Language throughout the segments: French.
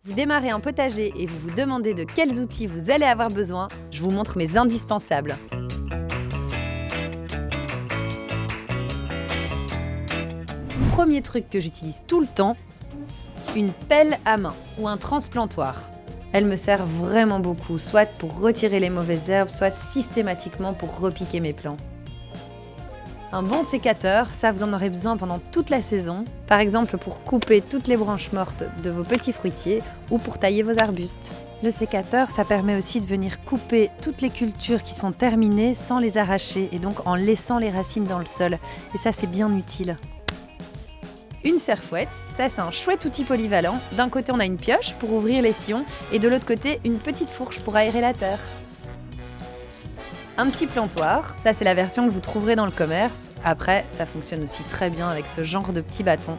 Vous démarrez un potager et vous vous demandez de quels outils vous allez avoir besoin, je vous montre mes indispensables. Premier truc que j'utilise tout le temps, une pelle à main ou un transplantoir. Elle me sert vraiment beaucoup, soit pour retirer les mauvaises herbes, soit systématiquement pour repiquer mes plants. Un bon sécateur, ça vous en aurez besoin pendant toute la saison, par exemple pour couper toutes les branches mortes de vos petits fruitiers ou pour tailler vos arbustes. Le sécateur, ça permet aussi de venir couper toutes les cultures qui sont terminées sans les arracher et donc en laissant les racines dans le sol. Et ça, c'est bien utile. Une serre-fouette, ça c'est un chouette outil polyvalent. D'un côté, on a une pioche pour ouvrir les sillons et de l'autre côté, une petite fourche pour aérer la terre. Un petit plantoir, ça c'est la version que vous trouverez dans le commerce. Après, ça fonctionne aussi très bien avec ce genre de petits bâtons.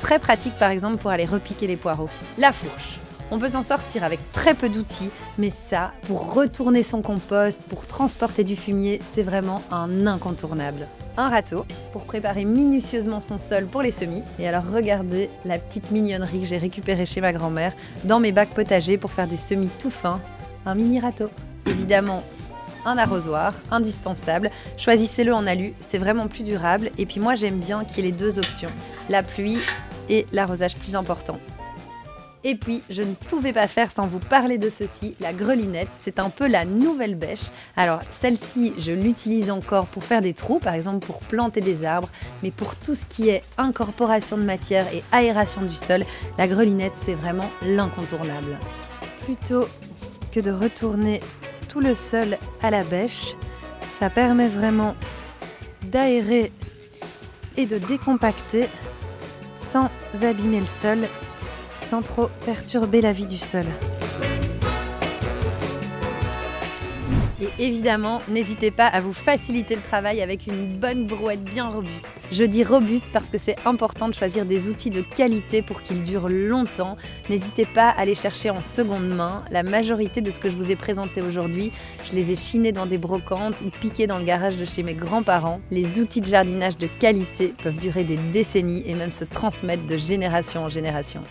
Très pratique par exemple pour aller repiquer les poireaux. La fourche. On peut s'en sortir avec très peu d'outils, mais ça, pour retourner son compost, pour transporter du fumier, c'est vraiment un incontournable. Un râteau, pour préparer minutieusement son sol pour les semis. Et alors regardez la petite mignonnerie que j'ai récupérée chez ma grand-mère dans mes bacs potagers pour faire des semis tout fins. Un mini râteau. Évidemment, un arrosoir, indispensable. Choisissez-le en alu, c'est vraiment plus durable. Et puis moi, j'aime bien qu'il y ait les deux options, la pluie et l'arrosage plus important. Et puis, je ne pouvais pas faire sans vous parler de ceci, la grelinette. C'est un peu la nouvelle bêche. Alors, celle-ci, je l'utilise encore pour faire des trous, par exemple pour planter des arbres. Mais pour tout ce qui est incorporation de matière et aération du sol, la grelinette, c'est vraiment l'incontournable. Plutôt que de retourner tout le sol à la bêche, ça permet vraiment d'aérer et de décompacter sans abîmer le sol, sans trop perturber la vie du sol. Et évidemment, n'hésitez pas à vous faciliter le travail avec une bonne brouette bien robuste. Je dis robuste parce que c'est important de choisir des outils de qualité pour qu'ils durent longtemps. N'hésitez pas à les chercher en seconde main. La majorité de ce que je vous ai présenté aujourd'hui, je les ai chinés dans des brocantes ou piqués dans le garage de chez mes grands-parents. Les outils de jardinage de qualité peuvent durer des décennies et même se transmettre de génération en génération.